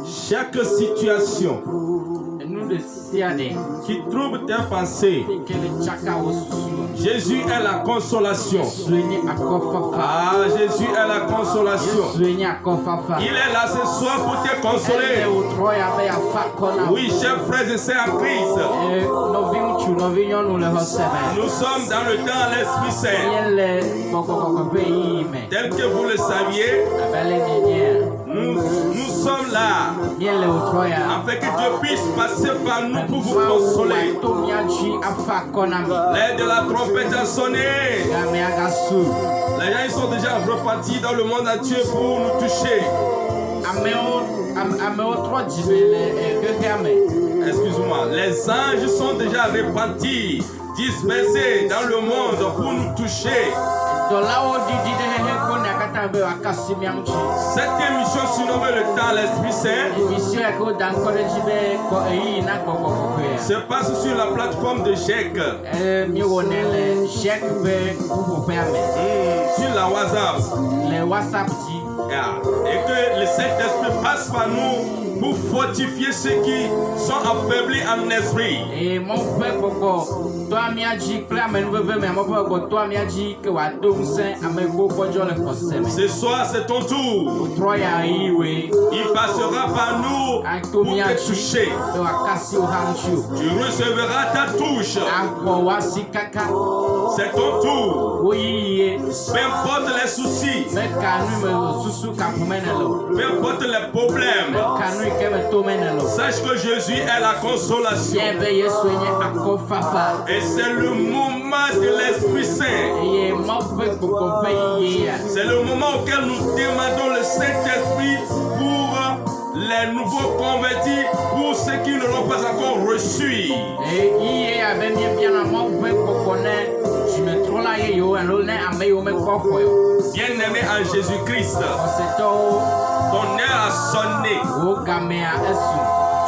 Chaque situation qui trouble tes pensées, Jésus est la consolation. Ah, Jésus est la consolation. Il est là ce soir pour te consoler. Oui, chers frères et sœurs en Christ, nous sommes dans le temps à l'Esprit Saint. Tel que vous le saviez, nous sommes là afin que Dieu puisse passer par nous pour vous consoler. L'air de la trompette a sonné. Les gens ils sont déjà repartis dans le monde entier pour nous toucher. Excuse-moi, les anges sont déjà repartis, dispersés dans le monde pour nous toucher. Cette émission surnommée le temps l'Esprit Saint se passe sur la plateforme de GEC, sur la WhatsApp. Et que le Saint-Esprit passe par nous pour fortifier ceux qui sont affaiblis en esprit. Ce soir, c'est ton tour. Il passera par nous pour te toucher. Tu recevras ta touche. C'est ton tour. Peu importe les soucis, peu importe les problèmes, sache que Jésus est la consolation. Et c'est le moment de l'Esprit Saint. C'est le moment auquel nous demandons le Saint-Esprit pour les nouveaux convertis, pour ceux qui ne l'ont pas encore reçu. Bien-aimé en Jésus-Christ, ton heure a sonné.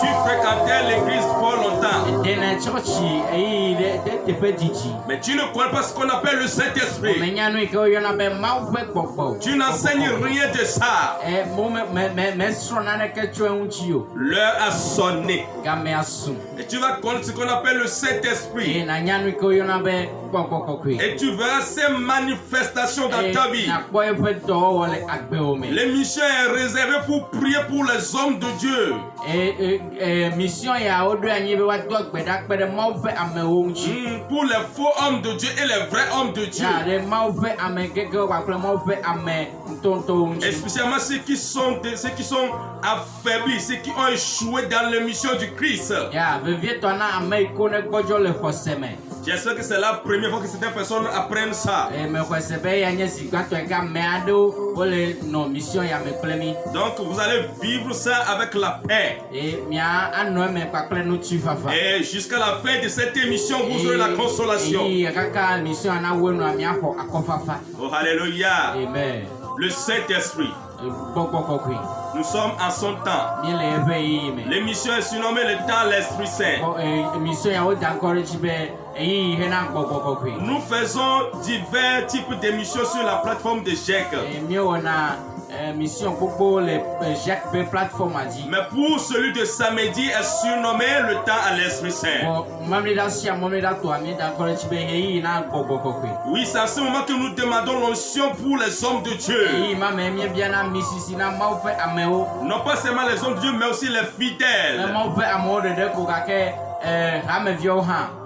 Tu fréquentais l'église fort longtemps. Mais tu ne connais pas ce qu'on appelle le Saint-Esprit. Tu n'enseignes rien de ça. L'heure a sonné. Et tu vas connaître ce qu'on appelle le Saint-Esprit. Et tu verras ces manifestations dans ta vie. L'émission est réservée pour prier pour les hommes de Dieu. Pour les faux hommes de Dieu et les vrais hommes de Dieu. Et spécialement ceux qui sont affaiblis, ceux qui ont échoué dans l'émission du Christ. J'espère que c'est la première fois que certaines personnes apprennent ça. Donc vous allez vivre ça avec la paix. Et jusqu'à la fin de cette émission, vous aurez la consolation. Oh, alléluia. Amen. Le Saint-Esprit. Nous sommes en son temps. L'émission est surnommée le temps l'Esprit Saint. Nous faisons divers types d'émissions sur la plateforme de GEC. mission pour les Jacques plateforme a dit. Mais pour celui de samedi est surnommé le temps à l'Esprit Saint. Oui, c'est à ce moment que nous demandons l'onction pour les hommes de Dieu. Non pas seulement les hommes de Dieu, mais aussi les fidèles.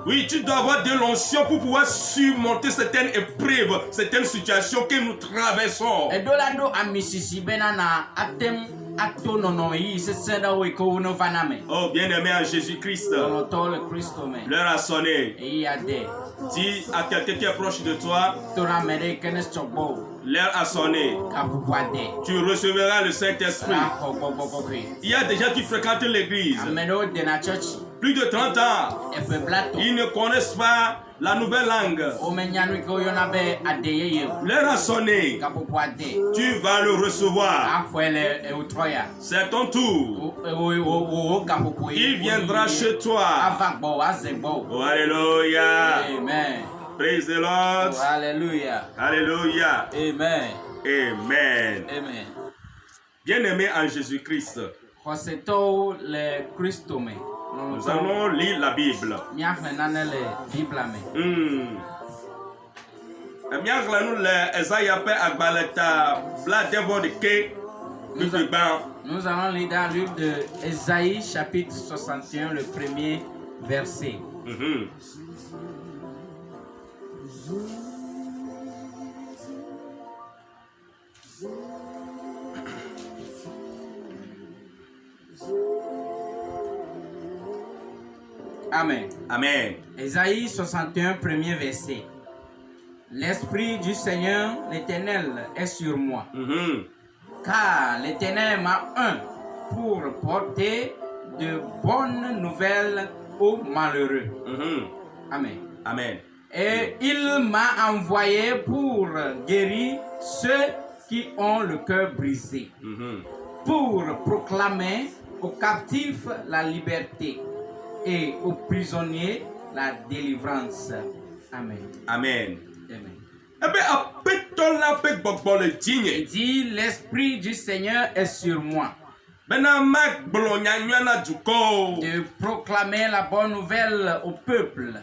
Oui, tu dois avoir de l'onction pour pouvoir surmonter certaines épreuves, certaines situations que nous traversons. Oh, bien-aimé en Jésus-Christ, l'heure a sonné. Dis à quelqu'un qui est proche de toi, l'heure a sonné. Tu recevras le Saint-Esprit. Il y a des gens qui fréquentent l'église. Plus de 30 ans, ils ne connaissent pas la nouvelle langue. L'heure a sonné. Tu vas le recevoir. C'est ton tour. Il viendra chez toi. Oh, alléluia. Amen. Praise the Lord. Alléluia. Alléluia. Amen. Amen. Amen. Bien-aimé en Jésus-Christ, nous allons lire la Bible. Nous allons lire dans le livre de Ésaïe, chapitre 61, le premier verset. Amen. Amen. Ésaïe 61, premier verset. L'Esprit du Seigneur, l'Éternel, est sur moi. Car l'Éternel m'a un pour porter de bonnes nouvelles aux malheureux. Amen. Amen. Et il m'a envoyé pour guérir ceux qui ont le cœur brisé, pour proclamer aux captifs la liberté et aux prisonniers la délivrance. Amen. Amen. Amen. Il dit, l'Esprit du Seigneur est sur moi. De proclamer la bonne nouvelle au peuple.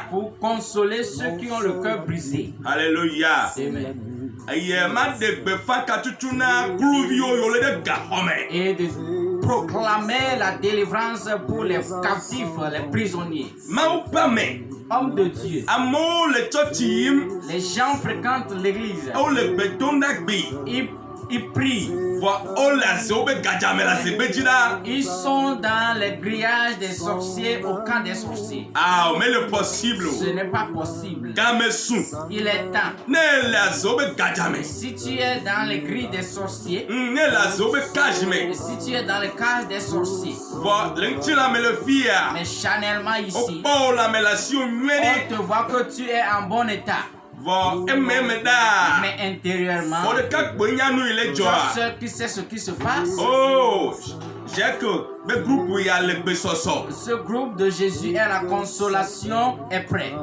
Pour consoler ceux qui ont le cœur brisé. Alléluia. Amen. Et de proclamer la délivrance pour les captifs, les prisonniers. Hommes de Dieu. Les gens fréquentent l'église. Ils prient. Ils sont dans les grillages des sorciers, au camp des sorciers. Ah, mais le possible. Ce n'est pas possible. Il est temps. Si tu es dans les grilles des sorciers, si tu es dans les cages des sorciers, mais charnellement ici, on te voit que tu es en bon état. Mais intérieurement, tu sais ce qui se passe. Oh, ce groupe de Jésus est la consolation est prêt.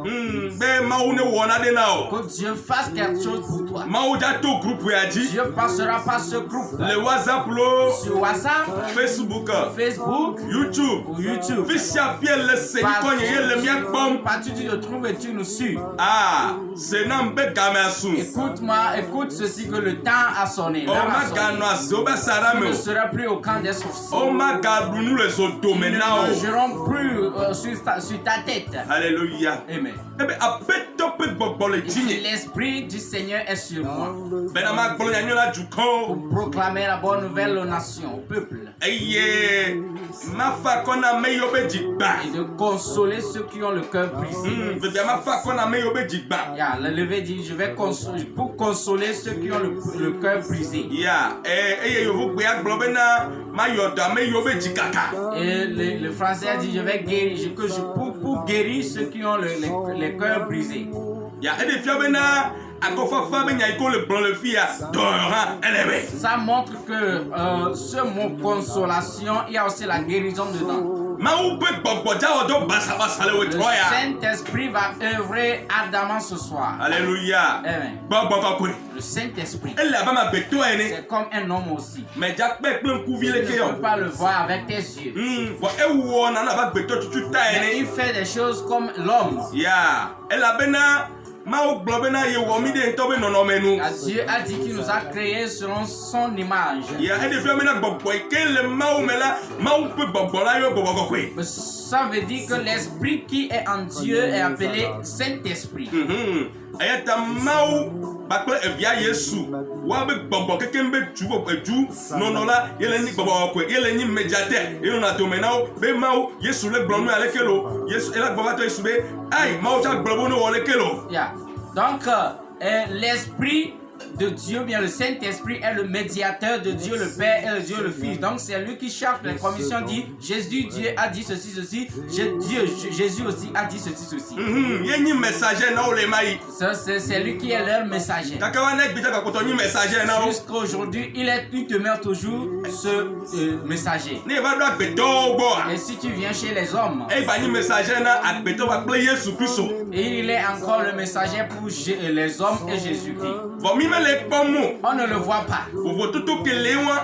Que Dieu fasse quelque chose pour toi. Dieu passera par ce groupe. Sur WhatsApp, Facebook, YouTube. Partout tu te trouves et tu nous suis. Ah, c'est écoute ceci que le temps a sonné. Tu ne seras plus au camp des sorciers. Ils ne mangeront plus sur ta tête. Alléluia. Amen. L'Esprit du Seigneur est sur moi. Pour proclamer la bonne nouvelle aux nations, au peuple. Et de consoler ceux qui ont le cœur brisé. Le levé dit, je vais consoler, pour consoler ceux qui ont le cœur brisé. Et le français a dit, je vais guérir, pour guérir ceux qui ont le cœur brisé. Ça montre que ce mot consolation, il y a aussi la guérison dedans. Le Saint-Esprit va œuvrer ardemment ce soir. Alléluia. Amen. Le Saint-Esprit, c'est comme un homme aussi. Tu ne peux pas le voir avec tes yeux. Mais il fait des choses comme l'homme. Dieu a dit qu'il nous a créés selon son image. Ça veut dire que l'esprit qui est en Dieu est appelé Saint-Esprit. Yeah. Donc, l'esprit de Dieu, bien le Saint-Esprit est le médiateur de Dieu le Père et de Dieu le Fils. Donc c'est lui qui cherche les commissions, dit Jésus, Dieu a dit ceci, Jésus aussi a dit ceci. C'est lui qui est leur messager. Jusqu'à aujourd'hui, il demeure toujours ce messager. Et si tu viens chez les hommes, il est encore le messager pour les hommes et Jésus-Christ. On ne le voit pas.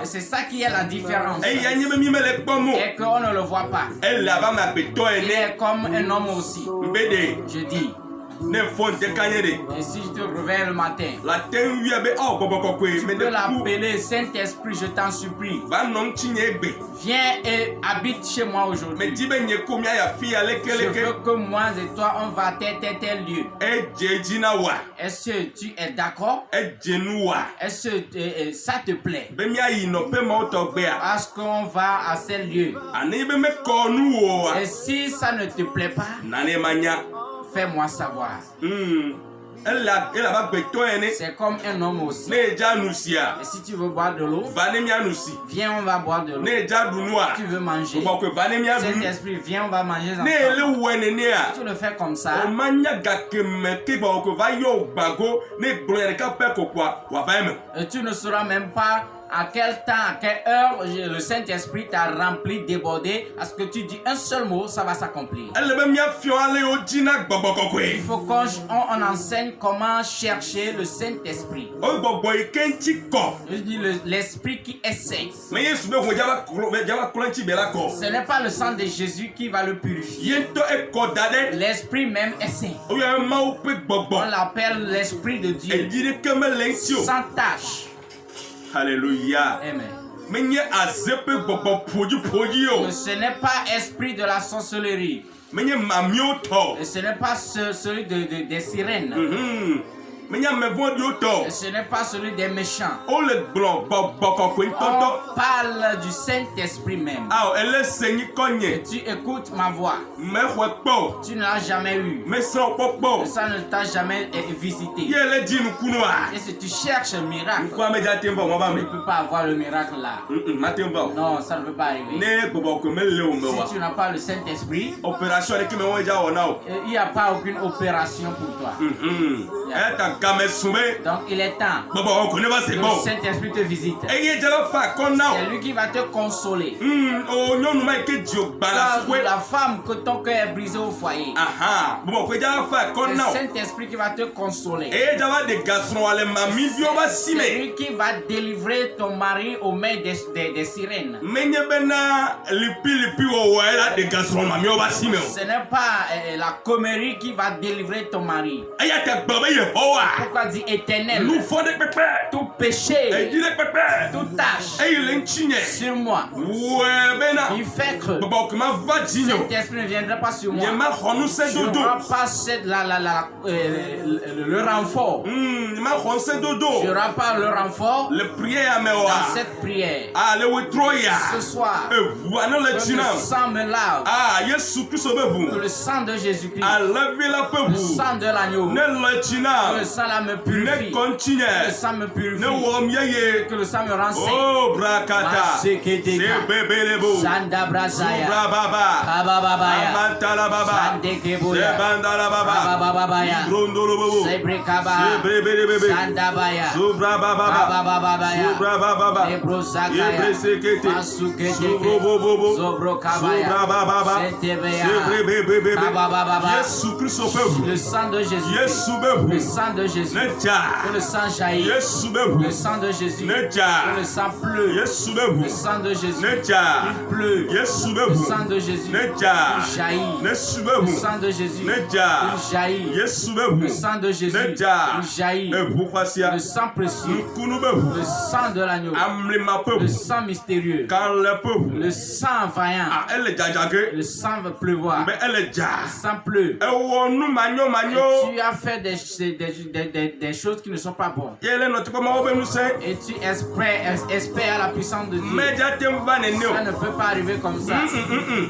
Et c'est ça qui est la différence. Et qu'on ne le voit pas. Il est comme un homme aussi. Je dis. Et si je te réveille le matin, tu peux l'appeler Saint-Esprit, je t'en supplie. Viens et habite chez moi aujourd'hui. Je veux que moi et toi, on va à tel lieu. Est-ce que tu es d'accord? Est-ce que ça te plaît? Est-ce qu'on va à ce lieu? Et si ça ne te plaît pas, fais-moi savoir. C'est comme un homme aussi. Et si tu veux boire de l'eau, viens, on va boire de l'eau. Si tu veux manger, Saint-Esprit, viens, on va manger ensemble. Si tu le fais comme ça, et tu ne sauras même pas à quel temps, à quelle heure le Saint-Esprit t'a rempli, débordé. Parce que tu dis un seul mot, ça va s'accomplir. Il faut qu'on enseigne comment chercher le Saint-Esprit. Je dis l'Esprit qui essaie. Ce n'est pas le sang de Jésus qui va le purifier. L'Esprit même essaie. On l'appelle l'Esprit de Dieu. Sans tâche. Alléluia. Amen. Mais ce n'est pas esprit de la sorcellerie. Et ce n'est pas celui des sirènes. Et ce n'est pas celui des méchants. On parle du Saint-Esprit même. Et tu écoutes ma voix. Tu ne l'as jamais eu. Ça ne t'a jamais visité. Et si tu cherches un miracle, tu ne peux pas avoir le miracle là. Non, ça ne peut pas arriver. Si tu n'as pas le Saint-Esprit, il n'y a pas aucune opération pour toi. Donc il est temps que le Saint-Esprit te visite. C'est lui qui va te consoler. La femme que ton cœur est brisé au foyer, c'est le Saint-Esprit qui va te consoler. C'est lui qui va délivrer ton mari aux mains des sirènes. Ce n'est pas la commerie qui va délivrer ton mari. Pourquoi dit éternel? Tout péché, toute tâche sur moi. Il fait que Saint-Esprit ne viendra pas sur moi. Je n'aurai pas le renfort. Je n'aurai pas le renfort dans cette prière. Ce soir, que le sang me lave. Que le sang de Jésus-Christ, le sang de l'agneau, le sang sang-là me purifie. Que le sang me purifie. Que le sang me renseigne. Oh, brakata. C'est bébé les beaux. Sanda Brasaya. Baba. Kabababaya. Amantala baba. Sande Keboya. Sebandala baba. Kabababaya. Rondolo bobo. Sebrekaba. Sebebe bébé. Sandabaya. Subra baba. Kabababaya. Subra baba. Lebrosakaya. Ebresekete. Masukete. Subro bobo. Zobrokabaya. Subra baba. Setebeya. Sebre bébé. Kababababa. Yesu Christ au peuple. Le sang de Jésus. Yesu bebu. Le sang de Jésus. Neja. Que le sang jaillit. Yesu bebu. Le sang de Jésus. Neja. Que le sang pleut. Yesu bebu. Le sang de Jésus. Neja. Il pleut. Yesu Le bebu. sang de Jésus. Neja. Il jaillit. Yesu Le bebu. sang de Jésus. Neja. Il jaillit. Yesu bebu. Le sang de Jésus. Neja. Il jaillit. Ebu kwasia. Le sang précieux. Kunu bebu. Le sang de l'agneau. Amlema Le peuple. sang mystérieux. Quand le peuple. Le sang vaillant. Ah, elle est jajage. Le sang va pleuvoir. Mais elle est Le ja. sang pleut. Ewo nu manyo Et manyo. tu as fait des choses qui ne sont pas bonnes. Yele no te koma obe nu se. Et tu espères la puissance de Dieu. Mais jatem va ne Ça neo. ne peut pas arriver comme ça.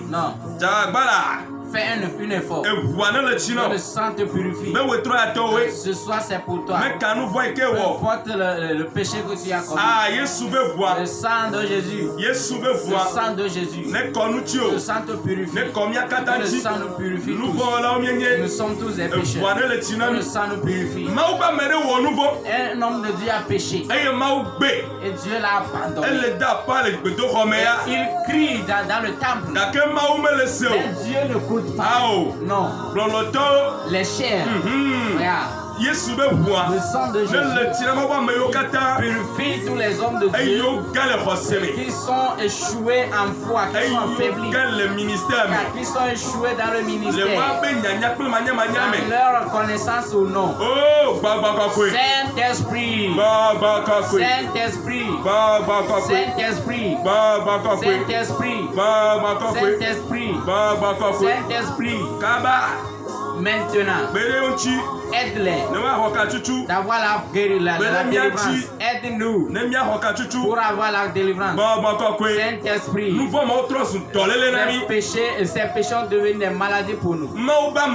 Non. Jagbala. Fais un effort. Ebuane le Que chino. le sang te purifie. Me wetro atowe. Ce soir, c'est pour toi. Me kanu voy ke Peu wo. importe le péché que tu as commis. Ah, Yesu be voa. Le sang de Jésus. Yesu be Le voa. sang de Jésus. Ne konu ti o. Le sang te purifie. Ne komia Que le katanji. sang nous purifie Nu tous. vo la o Nous mienye. sommes tous des pécheurs. Ebuane le Que chino. le sang nous purifie. Mau ba mere wo nu vo. Un homme de Dieu a péché. Eye mau gbe. Et Dieu l'a abandonné. Elle da pa le gbedo khomeya. Il crie dans le temple. Da ke mau me le se o. Mais Dieu n'écoute pas. Ah o. Non. Bloloto. Les chairs. Regarde. Yesu be voa. Le sang de Ne Jésus le tira ma ba me yo kata. purifie tous les hommes de Ey Dieu yo gale khoseme. qui sont échoués en foi, qui Ey sont yo affaiblis, gale ministère me. qui sont échoués dans le Le wa ministère, be nyanya pe manya manya dans me. leur connaissance ou non. Oh, baba kakwe. Saint-Esprit, Baba kakwe. Saint-Esprit, Baba kakwe. Saint-Esprit, Baba kakwe. Saint-Esprit, Baba kakwe. Saint-Esprit, Baba kakwe. Saint-Esprit, Kaba. maintenant, Bere onchi. aide-les Ne wa hoka chuchu. d'avoir la délivrance. Aide-nous Ne mia hoka chuchu. pour avoir la délivrance. Baba kakwe. Saint-Esprit, Nous vamos otros tolele nami. ces péchés ont devenu des maladies pour nous. Mauba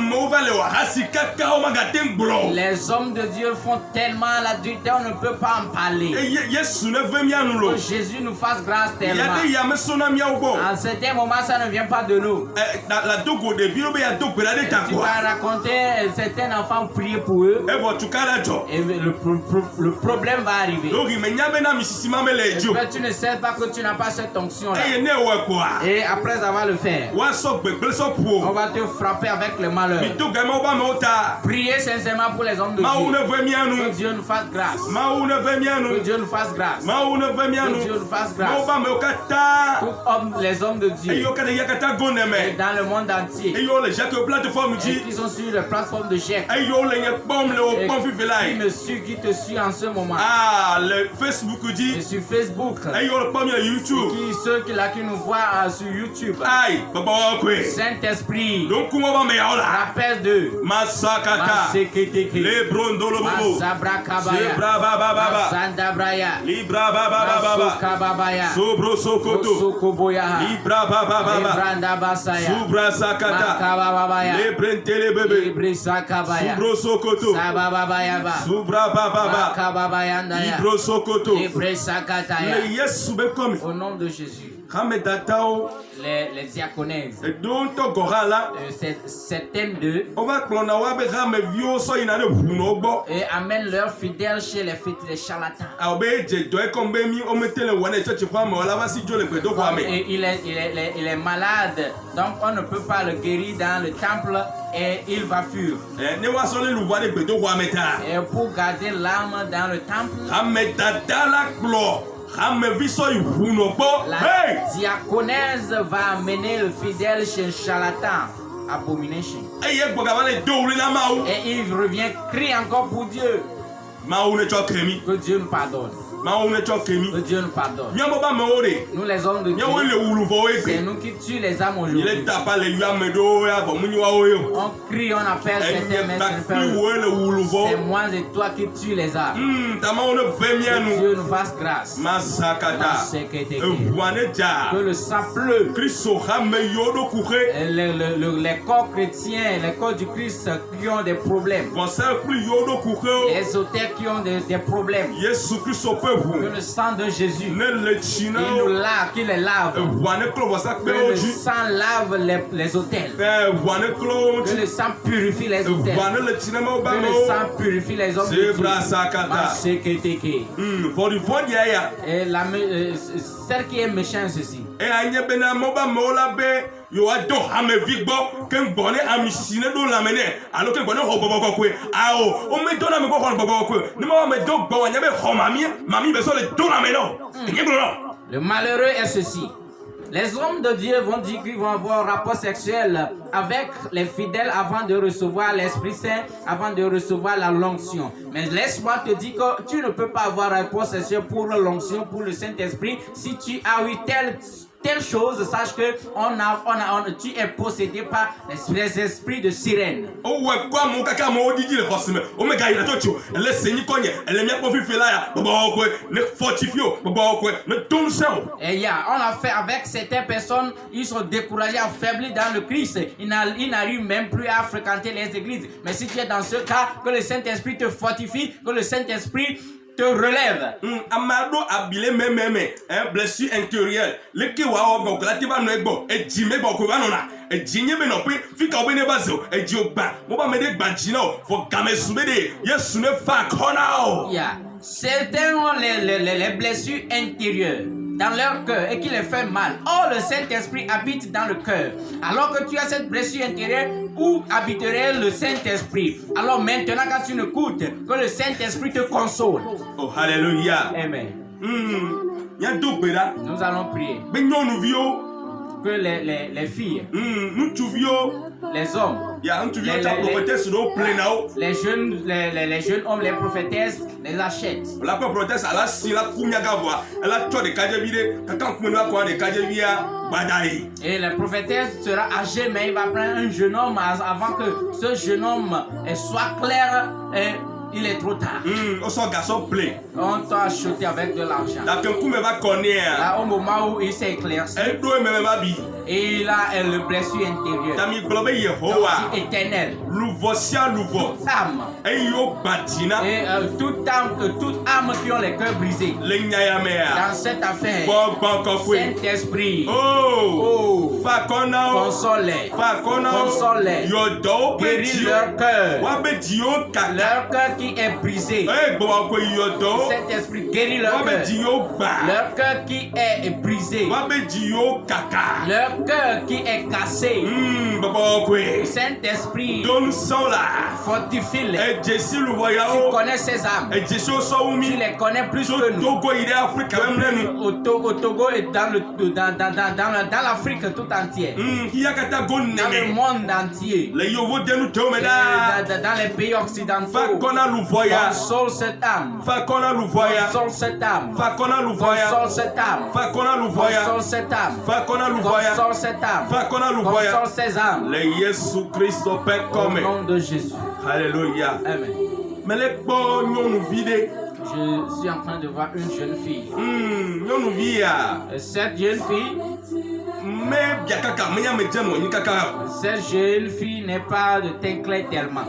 le wahasi kaka o magatem bro. Les hommes de Dieu font tellement l'adultère, on ne peut pas en parler. Yesu ne veut mia nulo. Que Jésus nous fasse grâce tellement. Yade yame sona mia ubo. En certain moment, ça ne vient pas de nous. La dogo de bilobe ya dogo la de Tu takwa. vas raconter certains enfants prier pour eux E vo tukala jo. et le problème va arriver. Donc il nyame na misisima me le jo. Mais tu ne sais pas que tu n'as pas cette onction-là. E ne we kwa. Et après avoir le fait, Wa so gbegbe so on puo. va te frapper avec le malheur. Mi to gama ba me ota. Priez sincèrement pour les hommes de Ma ou Dieu. ne veut mia Que nu. Dieu nous fasse grâce. Ma ou ne veut mia Que nu. Dieu nous fasse grâce. Ma ou ne veut mia Que nu. Dieu nous fasse Ma grâce. ba me okata. Les hommes de E Dieu yo kata yakata et goneme. dans le monde E entier yo le jacques plateforme et ji. qui sont sur les plateformes de chèques E yo le nye bom le o et bon qui fifelai. me suit, qui te suit en ce moment. Ah, le Facebook Et dit. sur Facebook, E yo le pomme le YouTube. ceux qui nous voient sur YouTube. Aïe, baba kwe. Saint-Esprit, Donc comment va me yaola? rappelle de Masakata. Maseketeke, Le brondolo bobo. Masabrakabaya, Zebra baba baba. Masandabraya, Libra baba baba. Masukababaya, Sobro sokoto. Osokoboya, Libra baba baba. Libranda Basaya, Subra sakata. Makababaya, Le brentele bebe. Librisakabaya, Subro sokoto. Sabababayaba, Subra baba baba. Makababayandaya, Libro sokoto. Librisakataya. Le yesu be komi. Au nom de Jésus, Kame datao. les diaconesses, Don to gorala. certaines d'eux, On va clona wa be kame vio so ina de huno gbo. et amènent leurs fidèles chez les charlatans. A be je do e kombe mi o metele wana church kwa me wala ba si jo le gbedo kwa me. Et il est malade, donc on ne peut pas le guérir dans le temple et il va fuir. Ne wa so le luwa de gbedo kwa me ta. Et pour garder l'âme dans le temple, Kame dadala klo. Kame viso huno gbo. la Hey! diaconesse va amener le fidèle chez le charlatan. Abomination. Eye gboga wale douli na maou. Et il revient, crie encore pour Dieu. Maou ne cho kremi. Que Dieu nous pardonne. Que Dieu nous pardonne. Nous les hommes de Dieu, c'est nous qui tuons les âmes aujourd'hui. On crie, on appelle certains, mais c'est moi et toi qui tuent les âmes. Que Dieu nous fasse grâce. Que le sang pleut. Les corps chrétiens, les corps du Christ qui ont des problèmes. Les ésothères qui ont des problèmes. Que le sang de Jésus nous lave, qu'il les lave. Que le sang lave les autels. Que le sang purifie les autels. Que le sang purifie les hommes de Dieu. Et celle qui est méchante ceci. Yo ado hamevi gbo ke ngbone amisisi ne do lamene alo ke ngbone ho bobo kokwe ao o me do na me ko ho bobo kokwe ni mo me do gbo anya be ho mami be so le do lamene o. Le malheureux est ceci. Les hommes de Dieu vont dire qu'ils vont avoir un rapport sexuel avec les fidèles avant de recevoir l'Esprit Saint, avant de recevoir la l'onction. Mais laisse-moi te dire que tu ne peux pas avoir un rapport sexuel pour l'onction, pour le Saint-Esprit, si tu as eu telle chose, sache que tu es possédé par les esprits de sirène. Oh ouais, quoi mon kaka mo didi le forcément. O me ga ila tocho, elle seigne konye, elle mia profi fe la ya, bobo ko, ne fortifio, bobo ko, ne tonse. Et on a fait avec certaines personnes, ils sont découragés, affaiblis dans le Christ. Ils n'arrivent même plus à fréquenter les églises. Mais si tu es dans ce cas, que le Saint-Esprit te fortifie, que le Saint-Esprit te relève. Amado abile blessure intérieure. Le ki wa o ko lati ba no egbo, e ji me bo ko ba no na. E ji nye me no pe, fi ka o be ne ba zo, e ji o gba. Mo ba me de gba ji na o, fo ga me su be de. Yesu ne fa kona o. Yeah. Certains ont les blessures intérieures dans leur cœur et qui les fait mal. Or, le Saint-Esprit habite dans le cœur. Alors que tu as cette blessure intérieure, où habiterait le Saint-Esprit? Alors maintenant, quand tu écoutes, que le Saint-Esprit te console. Oh, alléluia. Amen. Nous allons prier. Que les filles, les hommes, les jeunes hommes, les prophétesses les achètent. La prophétesse a la sila kunyagava, elle a toi de kadjevide, quand on a de kadjevia badaï. Et la prophétesse sera âgée, mais il va prendre un jeune homme avant que ce jeune homme soit clair. Il est trop tard. On t'a acheté avec de l'argent. Là, au moment où il s'est éclairci, et il a une blessure intérieure. Donc, éternelle. Toute âme. Et toute âme qui ont les cœurs brisés. Dans cette affaire, Saint-Esprit, console-les. Console-les. Guéris leur cœur. Leur cœur qui est brisé. Cet esprit guérit leur cœur. Leur cœur qui est brisé. Leur cœur qui est cassé. Saint-Esprit, fortifie-les. Tu connais ces âmes. Tu les connais plus que nous. Au Togo et dans l'Afrique tout entière. Dans le monde entier. Dans les pays occidentaux. Console cette âme. Console cette âme. Console cette âme. Console cette âme. Console cette âme. Console ces âmes. Au nom de Jésus. Alléluia. Amen. Mais les bons nous vident. Je suis en train de voir une jeune fille. Cette jeune fille n'est pas de teint clair tellement.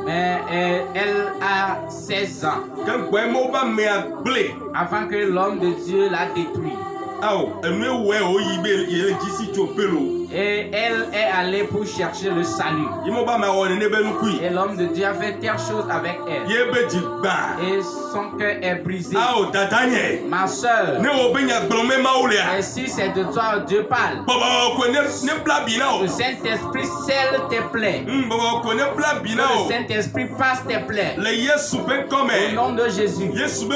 Mais elle a 16 ans. Avant que l'homme de Dieu la détruise. Et elle est allée pour chercher le salut. Et l'homme de Dieu a fait telle chose avec elle. Et son cœur est brisé. Ma soeur, et si c'est de toi Dieu parle, le Saint-Esprit scelle tes plaies. Le Saint-Esprit passe tes plaies. Au nom de Jésus. Le sang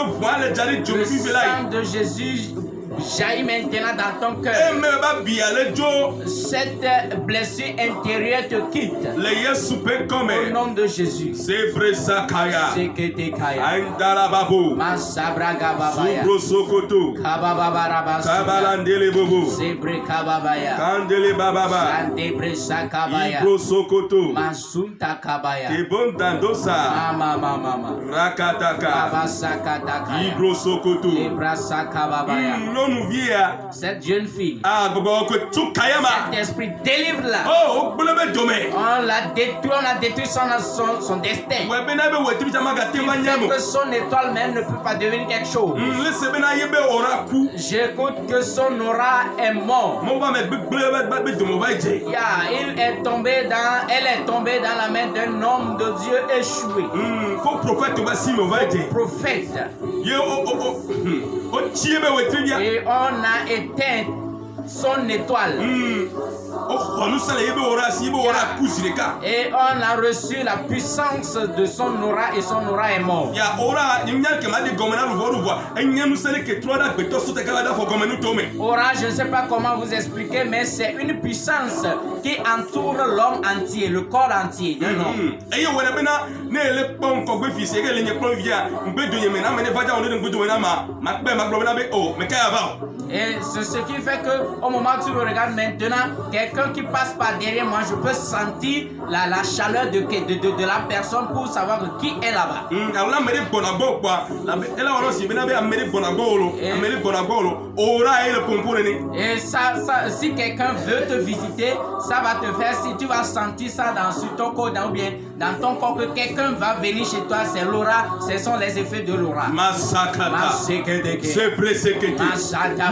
de Jésus jaillit maintenant dans ton Et cœur. me ba biale jo. Cette blessure intérieure te quitte. Le Yesu pe Au come. nom de Jésus. Sebre sakaya. Seketekaya. Andala babu. Masabraga babaya. Subro sokoto. Kabababarabasa. Kabalandele bobo. Sebre kababaya. Kandele bababa. Sandebre sakabaya. Ibro sokoto. Masunta kabaya. Kebon dandosa. Mama. Rakataka. Babasakatakaya. Ibro sokoto. Lebrasa kababaya. Non nous via. Cette jeune fille. Ah gogo ko tukayama. Cet esprit délivre-la. Oh, ogbelebe dome. On a détruit son destin. Ouais bena be wetri jama ga Il temanyamo. fait que son étoile même ne peut pas devenir quelque chose. Laisse bena yebe oraku. J'écoute que son aura est mort. Mo ba me gblebe ba be domo ba je. Elle est tombée dans la main d'un homme de Dieu échoué. Faut prophète ba si mo ba je. Prophète. Ye o chiebe wetri bia. Et on a éteint son étoile. O khonu sala yebe ora si yebe ora kusireka. Et on a reçu la puissance de son aura et son aura est mort. Ya ora nyanya ke ma de gomena lu voa. Enyanu sele ke troda beto so te kala da fo gomenu tome. Aura, je ne sais pas comment vous expliquer, mais c'est une puissance qui entoure l'homme entier, le corps entier d'un homme. Eye wena bena ne le pon ko gbe fi se ke le nye pon via mbe do yeme na me ne faja on de ngbe na ma gbe ma gbe na be o me ka ava. Et c'est ce qui fait que au moment où tu me regardes maintenant, quelqu'un qui passe par derrière moi, je peux sentir la chaleur de la personne pour savoir qui est là-bas. La mère bonago quoi. La elle a aussi bena be amere bonagolo, amere bonagolo. Ora le pompo ne. Et ça, si quelqu'un veut te visiter, ça va te faire, si tu vas sentir ça sur ton corps, ou bien dans ton corps, que quelqu'un va venir chez toi, c'est l'aura, ce sont les effets de l'aura. Masakata. C'est presekete.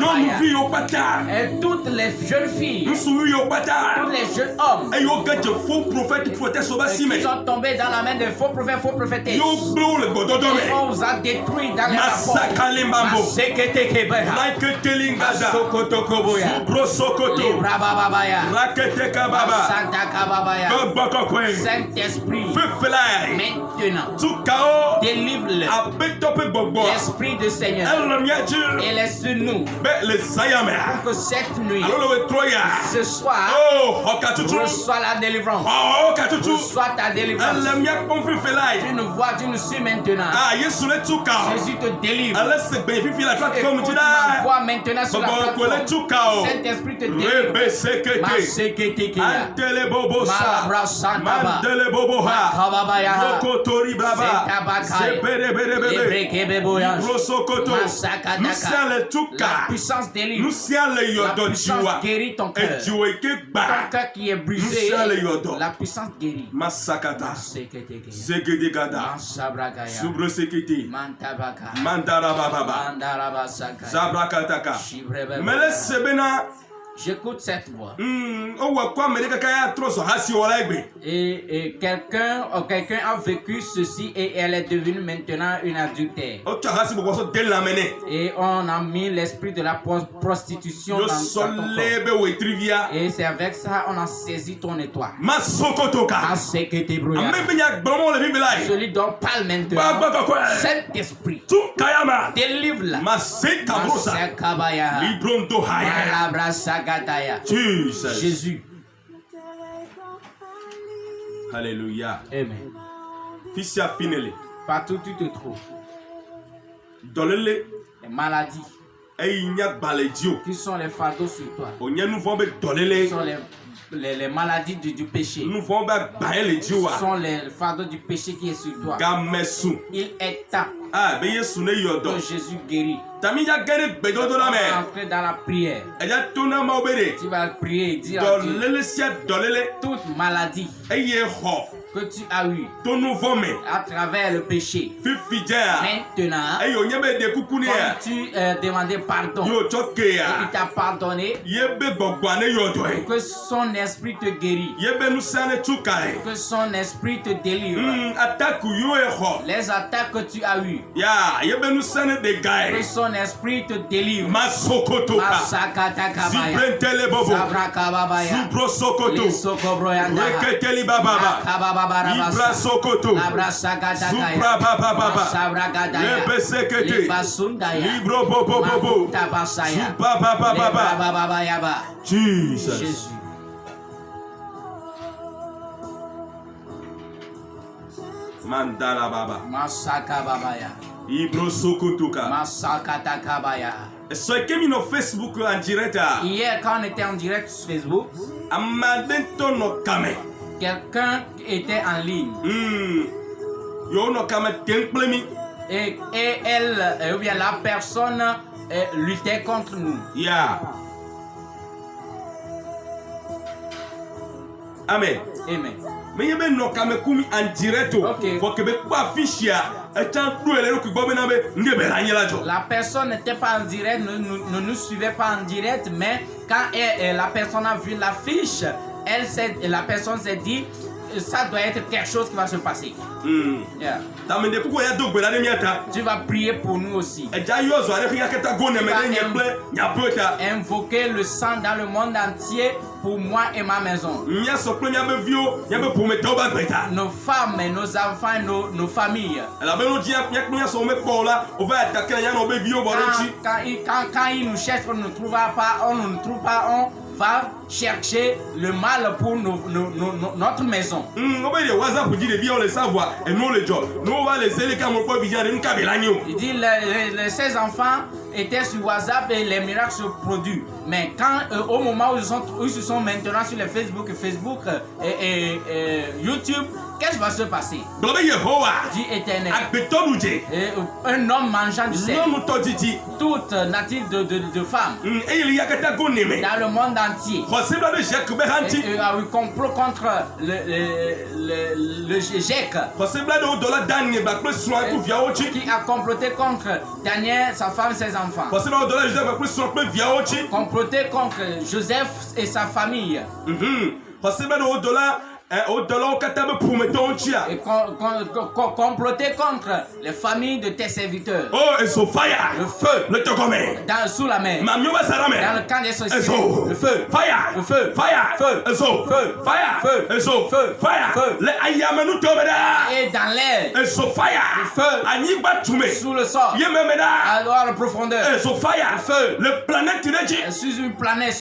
Non nous vie au bata. Et toutes les jeunes filles, Nous souillons au bata. tous les jeunes hommes, Et yo get faux prophète prophète soba si me. qui sont tombés dans la main des faux prophètes, faux prophétesses. Yo bro le bododome. Et on vous a détruit dans les Masaka limbambo. rapports. Like telingaza. Sokotokoboya. Subro sokoto. Librabababaya. Rakete kababa. Sadakababaya. Boko kwen. Saint-Esprit, Fefelai. maintenant, Tukao. délivre-le. Abetope bobo. L'Esprit du Seigneur. Elle le miature. Et laisse-nous Be le sayame. que cette nuit, Alors le troya. ce soir, Oh, okatutu. reçois la délivrance. Oh, okatutu. Reçois ta délivrance. Elle le miak bon fefelai. Tu nous vois, tu nous suis maintenant. Ah, yesu le tukao. Jésus te délivre. Elle se bénéficie la Et plateforme tu tu ma voix maintenant sur la Bobo kole plateforme. tukao. Saint-Esprit te délivre. Rebe sekete. Maseketekeya. Antele bobo sa. Malabra santaba. Mandele bobo ha. Makababaya. Rokotori braba. Sentabakai. Sebere bere bebe. Lebrekebeboya. Rosokoto. Masakataka. Nous sommes le La tuka. puissance délivre. Nous sommes le La yodo puissance jiwa. guérit ton cœur. Et jiwa ke Ton ba. cœur qui est brisé. Nous sommes le yodo. La puissance guérit. Masakata. Maseketekeya. Zegede gada. Masabragaya. Subre sekete. Mantabaka. Mandara baba. Mandarabasakaya. Zabrakataka. Shibrebe. Mele sebena. J'écoute cette voix. Owa kwa mereka kaya troso hasi wala egbe. Et quelqu'un a vécu ceci et elle est devenue maintenant une adultère. O cha hasi bobo so del la mene. Et on a mis l'esprit de la prostitution Yo dans ton corps. solebe we trivia. Et c'est avec ça on a saisi ton étoile. Masokotoka. Amebenya gbomo le bibilai. Celui dont parle maintenant. Baba kwa. Cet esprit. Tu kayama. Délivre-la. Maseka brosa. Masekabaya. Libronto haya. Malabrasagataya. Jesus. Jésus. Alléluia. Amen. Fisia finele. Partout où tu te trouves. Dolele. Les maladies. Einya baledio. Qui sont les fardeaux sur toi. Onya nous vont be Qui dolele. sont les maladies du péché. Nous vont be baele Ce diwa. sont les fardeaux du péché qui est sur toi. Gamesu. Il est temps Ah, be yesu ne yodo. que Jésus guérit. Tamiya gere bedodo la me. Entrer dans la prière. Eja tona ma obere. Tu vas prier et dire à Dieu Dolele sia dolele. toute maladie Eye ho. que tu as eue To nouveau me. à travers le péché. Fifija. Maintenant, Eyo nyebe de kukuni comme ya. tu demandais pardon Yo choke et ya. il t'a pardonné, Yebe bogwane yodo e. que son esprit te guérit, Yebe nous sane tukae. que son esprit te délivre. Attaque yo e ho. Les attaques que tu as eues, Ya, yebe nous sane de que gae. son esprit te délivre. Masokotoka. Masakatakabaya. Zibrentele bobo. Sabrakababaya. Subro sokoto. Lisokobroyandaha. Reketeli bababa. Makababa Ibra Sokoto. Supra Baba. Lebe Sekete. Libro Bobo. Supa Baba. Jesus. Mandala Baba. Masaka babaya. Ibro Sokotuka. Masaka takabaya. Ce qui est sur Facebook en direct. Hier, quand on était en direct sur Facebook, quelqu'un était en ligne. Et elle, ou bien la personne luttait contre nous. Yeah. Amen. Amen. Mais il y a un homme qui en direct. Okay. Faut que pas afficher. La personne n'était pas en direct, ne nous suivait pas en direct, mais quand la personne a vu l'affiche, la personne s'est dit, ça doit être quelque chose qui va se passer. Yeah. Tu vas prier pour nous aussi. Invoquer le sang dans le monde entier pour moi et ma maison. Nos femmes, nos enfants, nos familles. Quand ils nous cherchent, on ne trouve pas, on va chercher le mal pour notre maison. Il dit ces enfants étaient sur WhatsApp et les miracles se produisent. Mais quand au moment où ils se sont maintenant sur les Facebook et YouTube, qu'est-ce qui va se passer? Dit Éternel. Un homme mangeant du sel. Toute native de femmes. Dans le monde entier. Il y a eu complot contre le GEC. Qui a comploté contre Daniel, sa femme, ses enfants. Comploté contre Joseph et sa famille. Et comploter contre les familles de tes serviteurs. Oh, et so fire. Le feu. Le tokome. Sous la mer. Dans le camp des sorciers. Le feu. Fire. Le feu. Fire. Feu. Feu. Fire. Feu. Feu. Fire. Feu. Le ayamanu tomeda. Et dans l'air. Et so fire. Le feu. Aniba tume. Sous le sol. Yememeda. À la profondeur. Et so fire. Le feu. Le planète sur une planète.